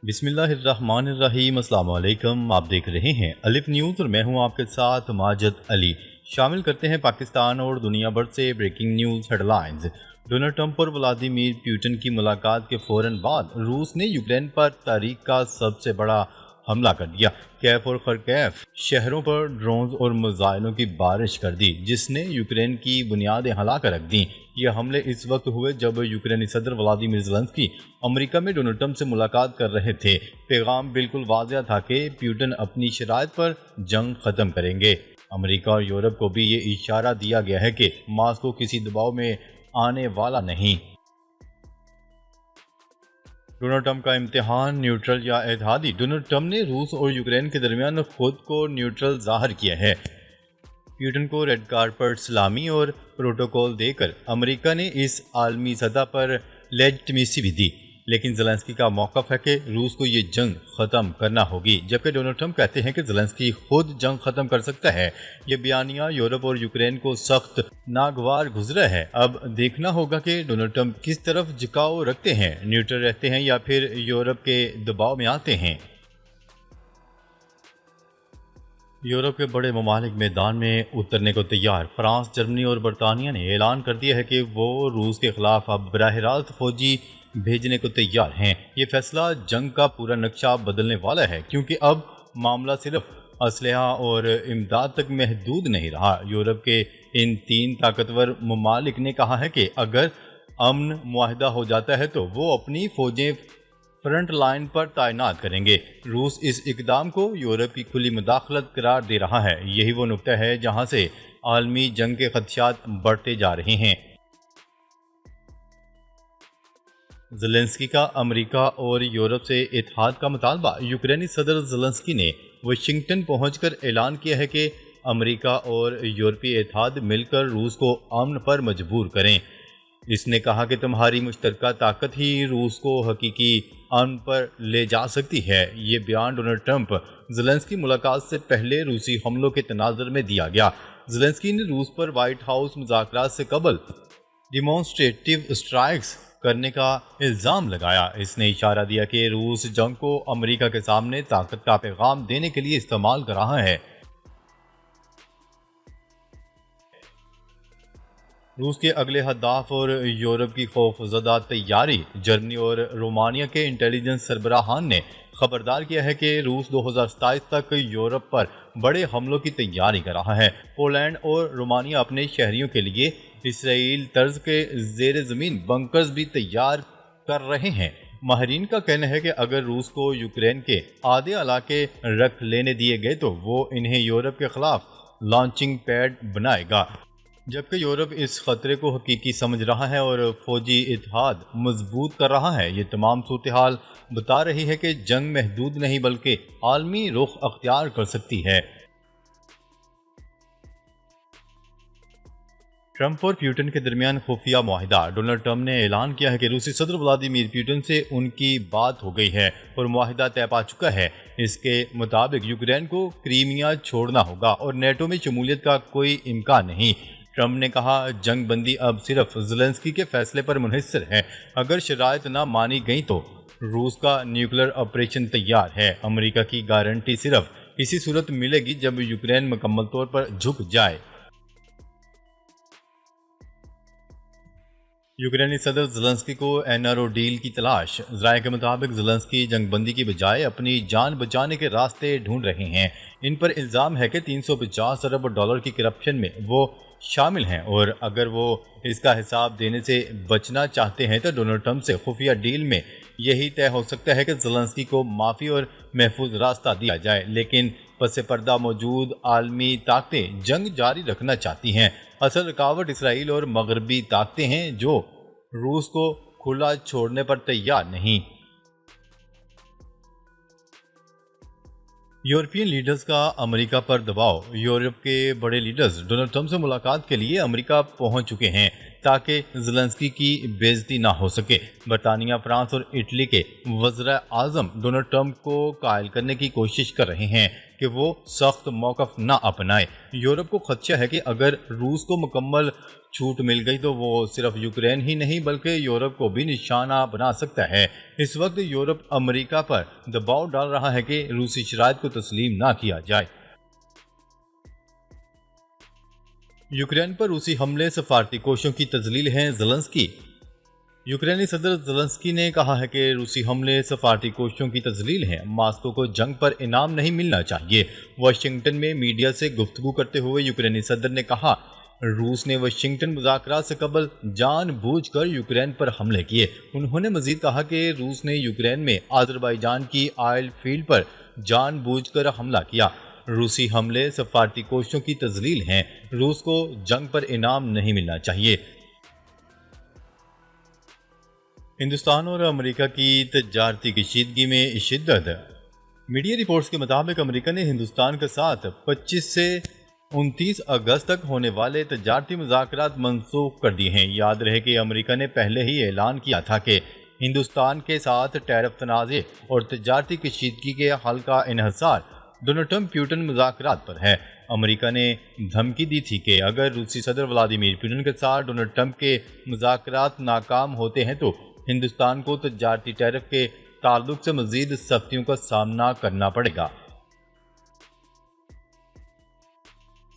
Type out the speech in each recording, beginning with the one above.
بسم اللہ الرحمن الرحیم۔ السلام علیکم، آپ دیکھ رہے ہیں الف نیوز اور میں ہوں آپ کے ساتھ ماجد علی۔ شامل کرتے ہیں پاکستان اور دنیا بھر سے breaking news headlines. Donald Trump اور ولادیمیر پیوٹن کی ملاقات کے فوراً بعد روس نے یوکرین پر تاریخ کا سب سے بڑا حملہ کر دیا۔ کیف اور خرکیف شہروں پر ڈرونز اور میزائلوں کی بارش کر دی، جس نے یوکرین کی بنیادیں ہلا کر رکھ دیں۔ یہ حملے اس وقت ہوئے جب یوکرینی صدر ولادیمیر زیلنسکی امریکہ میں ڈونلڈ ٹرمپ سے ملاقات کر رہے تھے۔ پیغام بالکل واضح تھا کہ پیوٹن اپنی شرائط پر جنگ ختم کریں گے۔ امریکہ اور یورپ کو بھی یہ اشارہ دیا گیا ہے کہ ماسکو کسی دباؤ میں آنے والا نہیں۔ ڈونلڈ ٹرمپ کا امتحان، نیوٹرل یا اتحادی؟ ڈونلڈ ٹرمپ نے روس اور یوکرین کے درمیان خود کو نیوٹرل ظاہر کیا ہے۔ پیوٹن کو ریڈ کارپٹ سلامی اور پروٹوکول دے کر امریکہ نے اس عالمی سطح پر لیجٹمیسی بھی دی، لیکن زیلنسکی کا موقف ہے کہ روس کو یہ جنگ ختم کرنا ہوگی، جبکہ ڈونلڈ ٹرمپ کہتے ہیں کہ زیلنسکی خود جنگ ختم کر سکتا ہے۔ یہ بیانیہ یورپ اور یوکرین کو سخت ناگوار گزرا ہے۔ اب دیکھنا ہوگا کہ ڈونلڈ ٹرمپ کس طرف جھکاؤ رکھتے ہیں، نیوٹرل رہتے ہیں یا پھر یورپ کے دباؤ میں آتے ہیں۔ یورپ کے بڑے ممالک میدان میں اترنے کو تیار۔ فرانس، جرمنی اور برطانیہ نے اعلان کر دیا ہے کہ وہ روس کے خلاف اب براہ راست فوجی بھیجنے کو تیار ہیں۔ یہ فیصلہ جنگ کا پورا نقشہ بدلنے والا ہے، کیونکہ اب معاملہ صرف اسلحہ اور امداد تک محدود نہیں رہا۔ یورپ کے ان تین طاقتور ممالک نے کہا ہے کہ اگر امن معاہدہ ہو جاتا ہے تو وہ اپنی فوجیں فرنٹ لائن پر تعینات کریں گے۔ روس اس اقدام کو یورپ کی کھلی مداخلت قرار دے رہا ہے۔ یہی وہ نقطہ ہے جہاں سے عالمی جنگ کے خدشات بڑھتے جا رہے ہیں۔ زیلنسکی کا امریکہ اور یورپ سے اتحاد کا مطالبہ۔ یوکرینی صدر زیلنسکی نے واشنگٹن پہنچ کر اعلان کیا ہے کہ امریکہ اور یورپی اتحاد مل کر روس کو امن پر مجبور کریں۔ اس نے کہا کہ تمہاری مشترکہ طاقت ہی روس کو حقیقی امن پر لے جا سکتی ہے۔ یہ بیان ڈونلڈ ٹرمپ زیلنسکی ملاقات سے پہلے روسی حملوں کے تناظر میں دیا گیا۔ زیلنسکی نے روس پر وائٹ ہاؤس مذاکرات سے قبل ڈیمونسٹریٹو اسٹرائکس کرنے کا الزام لگایا۔ اس نے اشارہ دیا کہ روس جنگ کو امریکہ کے سامنے طاقت کا پیغام دینے کے لیے استعمال کر رہا ہے۔ روس کے اگلے اہداف اور یورپ کی خوف زدہ تیاری۔ جرمنی اور رومانیہ کے انٹیلیجنس سربراہان نے خبردار کیا ہے کہ روس 2027 تک یورپ پر بڑے حملوں کی تیاری کر رہا ہے۔ پولینڈ اور رومانیہ اپنے شہریوں کے لیے اسرائیل طرز کے زیر زمین بنکرز بھی تیار کر رہے ہیں۔ ماہرین کا کہنا ہے کہ اگر روس کو یوکرین کے آدھے علاقے رکھ لینے دیے گئے تو وہ انہیں یورپ کے خلاف لانچنگ پیڈ بنائے گا، جبکہ یورپ اس خطرے کو حقیقی سمجھ رہا ہے اور فوجی اتحاد مضبوط کر رہا ہے۔ یہ تمام صورتحال بتا رہی ہے کہ جنگ محدود نہیں بلکہ عالمی رخ اختیار کر سکتی ہے۔ ٹرمپ اور پیوٹن کے درمیان خفیہ معاہدہ۔ ڈونلڈ ٹرمپ نے اعلان کیا ہے کہ روسی صدر ولادیمیر پیوٹن سے ان کی بات ہو گئی ہے اور معاہدہ طے پا چکا ہے۔ اس کے مطابق یوکرین کو کرائمیا چھوڑنا ہوگا اور نیٹو میں شمولیت کا کوئی امکان نہیں۔ ٹرمپ نے کہا جنگ بندی اب صرف زیلنسکی کے فیصلے پر منحصر ہے۔ اگر شرائط نہ مانی گئیں تو روس کا نیوکلیر آپریشن تیار ہے۔ امریکہ کی گارنٹی صرف اسی صورت ملے گی جب یوکرین مکمل طور پر جھک جائے۔ یوکرینی صدر زیلنسکی کو NRO ڈیل کی تلاش۔ ذرائع کے مطابق زیلنسکی جنگ بندی کی بجائے اپنی جان بچانے کے راستے ڈھونڈ رہے ہیں۔ ان پر الزام ہے کہ $350 ارب کی کرپشن میں وہ شامل ہیں، اور اگر وہ اس کا حساب دینے سے بچنا چاہتے ہیں تو ڈونلڈ ٹرمپ سے خفیہ ڈیل میں یہی طے ہو سکتا ہے کہ زیلنسکی کو معافی اور محفوظ راستہ دیا جائے، لیکن پس پردہ موجود عالمی طاقتیں جنگ جاری رکھنا چاہتی ہیں۔ اصل رکاوٹ اسرائیل اور مغربی طاقتیں ہیں جو روس کو کھلا چھوڑنے پر تیار نہیں۔ یورپین لیڈرز کا امریکہ پر دباؤ۔ یورپ کے بڑے لیڈرز ڈونلڈ ٹرمپ سے ملاقات کے لیے امریکہ پہنچ چکے ہیں تاکہ زیلنسکی کی بے عزتی نہ ہو سکے۔ برطانیہ، فرانس اور اٹلی کے وزراء اعظم ڈونلڈ ٹرمپ کو قائل کرنے کی کوشش کر رہے ہیں کہ وہ سخت موقف نہ اپنائے۔ یورپ کو خدشہ ہے کہ اگر روس کو مکمل چھوٹ مل گئی تو وہ صرف یوکرین ہی نہیں بلکہ یورپ کو بھی نشانہ بنا سکتا ہے۔ اس وقت یورپ امریکہ پر دباؤ ڈال رہا ہے کہ روسی شرائط کو تسلیم نہ کیا جائے۔ یوکرین پر روسی حملے سفارتی کوششوں کی تذلیل ہیں زیلنسکی۔ یوکرینی صدر زیلنسکی نے کہا ہے کہ روسی حملے سفارتی کوششوں کی تذلیل ہیں، ماسکو کو جنگ پر انعام نہیں ملنا چاہیے۔ واشنگٹن میں میڈیا سے گفتگو کرتے ہوئے یوکرینی صدر نے کہا، روس نے واشنگٹن مذاکرات سے قبل جان بوجھ کر یوکرین پر حملے کیے۔ انہوں نے مزید کہا کہ روس نے یوکرین میں آذربائیجان کی آئل فیلڈ پر جان بوجھ کر حملہ کیا۔ روسی حملے سفارتی کوششوں کی تذلیل ہیں، روس کو جنگ پر انعام نہیں ملنا چاہیے۔ ہندوستان اور امریکہ کی تجارتی کشیدگی میں شدت۔ میڈیا رپورٹس کے مطابق امریکہ نے ہندوستان کے ساتھ 25 سے 29 اگست تک ہونے والے تجارتی مذاکرات منسوخ کر دیے ہیں۔ یاد رہے کہ امریکہ نے پہلے ہی اعلان کیا تھا کہ ہندوستان کے ساتھ ٹیرف تنازع اور تجارتی کشیدگی کے حل کا انحصار ڈونلڈ ٹرمپ پیوٹن مذاکرات پر ہے۔ امریکہ نے دھمکی دی تھی کہ اگر روسی صدر ولادیمیر پوٹن کے ساتھ ڈونلڈ ٹرمپ کے مذاکرات ناکام ہوتے ہیں تو ہندوستان کو تجارتی ٹیرف کے تعلق سے مزید سختیوں کا سامنا کرنا پڑے گا۔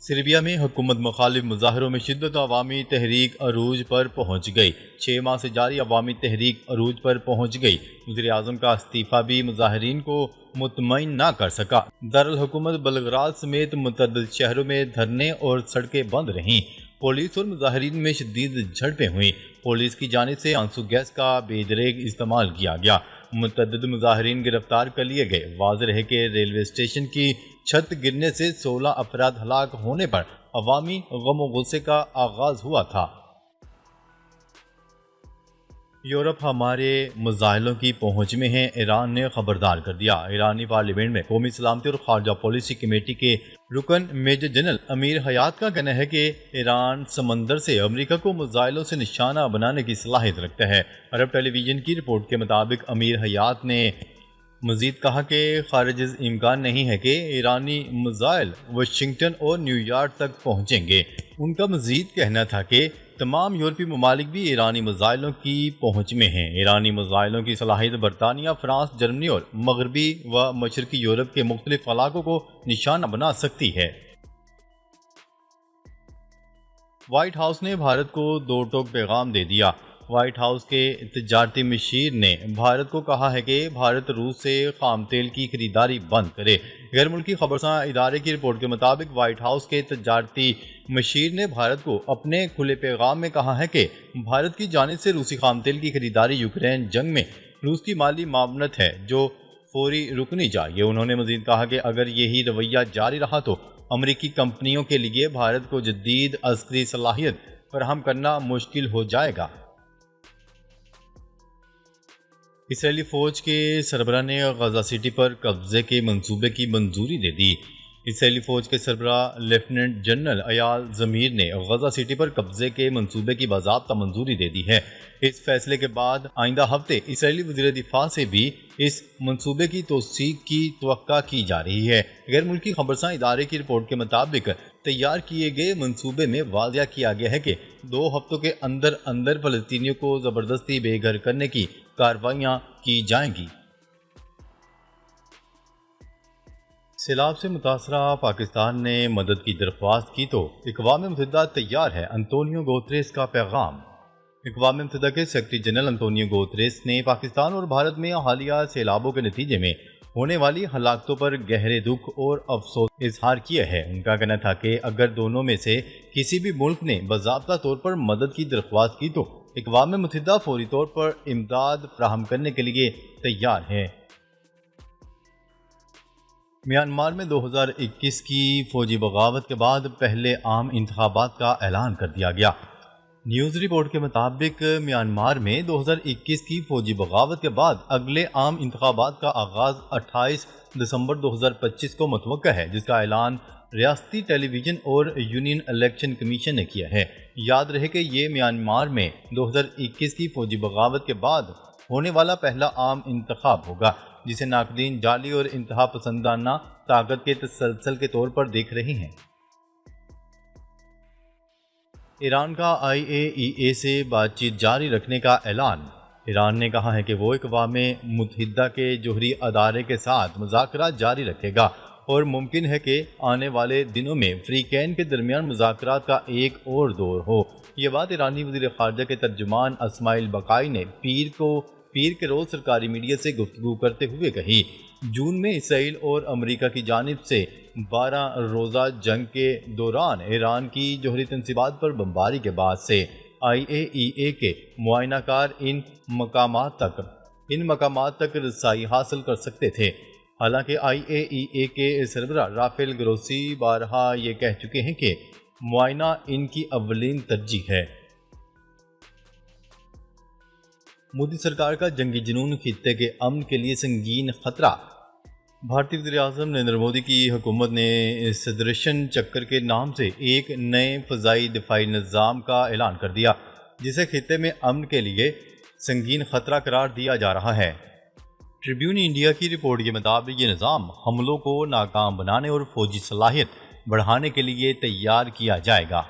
سربیا میں حکومت مخالف مظاہروں میں شدت، عوامی تحریک عروج پر پہنچ گئی۔ 6 ماہ سے جاری عوامی تحریک عروج پر پہنچ گئی۔ وزیر اعظم کا استعفیٰ بھی مظاہرین کو مطمئن نہ کر سکا۔ دارالحکومت بلغراد سمیت متعدد شہروں میں دھرنے اور سڑکیں بند رہیں۔ پولیس اور مظاہرین میں شدید جھڑپیں ہوئیں۔ پولیس کی جانب سے آنسو گیس کا بے دریغ استعمال کیا گیا۔ متعدد مظاہرین گرفتار کر لیے گئے۔ واضح ہے کہ ریلوے اسٹیشن کی چھت گرنے سے 16 افراد ہلاک ہونے پر عوامی غم و غصے کا آغاز ہوا تھا۔ یورپ ہمارے میزائلوں کی پہنچ میں ہے، ایران نے خبردار کر دیا۔ ایرانی پارلیمنٹ میں قومی سلامتی اور خارجہ پالیسی کمیٹی کے رکن میجر جنرل امیر حیات کا کہنا ہے کہ ایران سمندر سے امریکہ کو میزائلوں سے نشانہ بنانے کی صلاحیت رکھتا ہے۔ عرب ٹیلی ویژن کی رپورٹ کے مطابق امیر حیات نے مزید کہا کہ خارج از امکان نہیں ہے کہ ایرانی میزائل واشنگٹن اور نیو یارک تک پہنچیں گے۔ ان کا مزید کہنا تھا کہ تمام یورپی ممالک بھی ایرانی میزائلوں کی پہنچ میں ہیں۔ ایرانی میزائلوں کی صلاحیت برطانیہ، فرانس، جرمنی اور مغربی و مشرقی یورپ کے مختلف علاقوں کو نشانہ بنا سکتی ہے۔ وائٹ ہاؤس نے بھارت کو دو ٹوک پیغام دے دیا۔ وائٹ ہاؤس کے تجارتی مشیر نے بھارت کو کہا ہے کہ بھارت روس سے خام تیل کی خریداری بند کرے۔ غیر ملکی خبرساں ادارے کی رپورٹ کے مطابق وائٹ ہاؤس کے تجارتی مشیر نے بھارت کو اپنے کھلے پیغام میں کہا ہے کہ بھارت کی جانب سے روسی خام تیل کی خریداری یوکرین جنگ میں روس کی مالی معاونت ہے جو فوری رکنی چاہیے۔ انہوں نے مزید کہا کہ اگر یہی رویہ جاری رہا تو امریکی کمپنیوں کے لیے بھارت کو جدید عسکری صلاحیت فراہم کرنا مشکل ہو جائے گا۔ اسرائیلی فوج کے سربراہ نے غزہ سٹی پر قبضے کے منصوبے کی منظوری دے دی۔ اسرائیلی فوج کے سربراہ لیفٹیننٹ جنرل ایال زمیر نے غزہ سٹی پر قبضے کے منصوبے کی باضابطہ منظوری دے دی ہے۔ اس فیصلے کے بعد آئندہ ہفتے اسرائیلی وزیر دفاع سے بھی اس منصوبے کی توثیق کی توقع کی جا رہی ہے۔ غیر ملکی خبرساں ادارے کی رپورٹ کے مطابق تیار کیے گئے منصوبے میں واضح کیا گیا ہے کہ 2 ہفتوں کے اندر اندر فلسطینیوں کو زبردستی بے گھر کرنے کی کارروائیاں کی جائیں گی۔ سیلاب سے متاثرہ پاکستان نے مدد کی درخواست کی تو اقوام متحدہ تیار ہے، انتونیو گوتریس کا پیغام۔ اقوام متحدہ کے سیکرٹری جنرل انتونیو گوتریس نے پاکستان اور بھارت میں حالیہ سیلابوں کے نتیجے میں ہونے والی ہلاکتوں پر گہرے دکھ اور افسوس اظہار کیا ہے۔ ان کا کہنا تھا کہ اگر دونوں میں سے کسی بھی ملک نے باضابطہ طور پر مدد کی درخواست کی تو اقوام متحدہ فوری طور پر امداد فراہم کرنے کے لیے تیار ہے۔ میانمار میں 2021 کی فوجی بغاوت کے بعد پہلے عام انتخابات کا اعلان کر دیا گیا۔ نیوز رپورٹ کے مطابق میانمار میں 2021 کی فوجی بغاوت کے بعد اگلے عام انتخابات کا آغاز 28 دسمبر 2025 کو متوقع ہے، جس کا اعلان ریاستی ٹیلی ویژن اور یونین الیکشن کمیشن نے کیا ہے۔ یاد رہے کہ یہ میانمار میں 2021 کی فوجی بغاوت کے بعد ہونے والا پہلا عام انتخاب ہوگا، جسے ناقدین جعلی اور انتہا پسندانہ طاقت کے تسلسل کے طور پر دیکھ رہے ہیں۔ ایران کا IAEA سے بات چیت جاری رکھنے کا اعلان۔ ایران نے کہا ہے کہ وہ اقوام متحدہ کے جوہری ادارے کے ساتھ مذاکرات جاری رکھے گا اور ممکن ہے کہ آنے والے دنوں میں فریقین کے درمیان مذاکرات کا ایک اور دور ہو۔ یہ بات ایرانی وزیر خارجہ کے ترجمان اسماعیل بقائی نے پیر کے روز سرکاری میڈیا سے گفتگو کرتے ہوئے کہی۔ جون میں اسرائیل اور امریکہ کی جانب سے 12 روزہ جنگ کے دوران ایران کی جوہری تنصیبات پر بمباری کے بعد سے IAEA کے معائنہ کار ان مقامات تک رسائی حاصل کر سکتے تھے۔ حالانکہ IAEA کے سربراہ رافیل گروسی بارہا یہ کہہ چکے ہیں کہ معائنہ ان کی اولین ترجیح ہے۔ مودی سرکار کا جنگی جنون خطے کے امن کے لیے سنگین خطرہ۔ بھارتی وزیر اعظم نریندر مودی کی حکومت نے سدرشن چکر کے نام سے ایک نئے فضائی دفاعی نظام کا اعلان کر دیا، جسے خطے میں امن کے لیے سنگین خطرہ قرار دیا جا رہا ہے۔ ٹریبیون انڈیا کی رپورٹ کے مطابق یہ نظام حملوں کو ناکام بنانے اور فوجی صلاحیت بڑھانے کے لیے تیار کیا جائے گا۔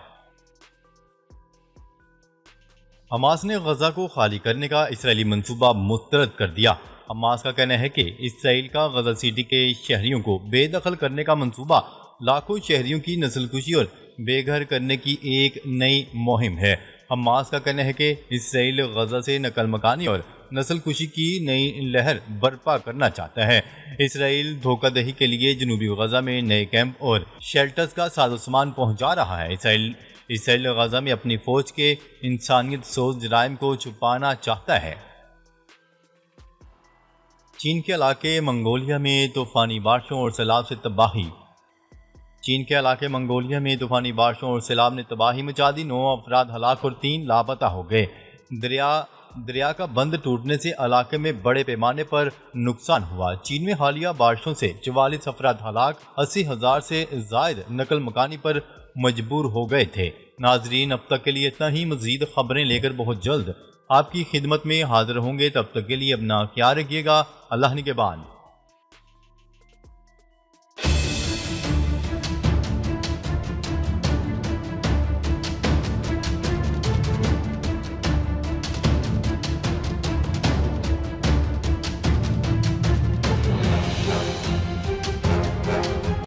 حماس نے غزہ کو خالی کرنے کا اسرائیلی منصوبہ مسترد کر دیا۔ حماس کا کہنا ہے کہ اسرائیل کا غزہ سٹی کے شہریوں کو بے دخل کرنے کا منصوبہ لاکھوں شہریوں کی نسل کشی اور بے گھر کرنے کی ایک نئی مہم ہے۔ حماس کا کہنا ہے کہ اسرائیل غزہ سے نقل مکانی اور نسل کشی کی نئی لہر برپا کرنا چاہتا ہے۔ اسرائیل دھوکہ دہی کے لیے جنوبی غزہ میں نئے کیمپ اور شیلٹرز کا ساز و سامان پہنچا رہا ہے۔ اسرائیل غزہ میں اپنی فوج کے انسانیت سوز جرائم کو چھپانا چاہتا ہے۔ چین کے علاقے منگولیا میں طوفانی بارشوں اور سیلاب سے تباہی۔ چین کے علاقے منگولیا میں طوفانی بارشوں اور سیلاب نے تباہی مچا دی، 9 افراد ہلاک اور 3 لاپتہ ہو گئے۔ دریا کا بند ٹوٹنے سے علاقے میں بڑے پیمانے پر نقصان ہوا۔ چین میں حالیہ بارشوں سے 44 افراد ہلاک، 80,000 سے زائد نقل مکانی پر مجبور ہو گئے تھے۔ ناظرین، اب تک کے لیے اتنا ہی۔ مزید خبریں لے کر بہت جلد آپ کی خدمت میں حاضر ہوں گے، تب تک کے لیے اپنا خیال رکھیے گا۔ اللہ نگہبان۔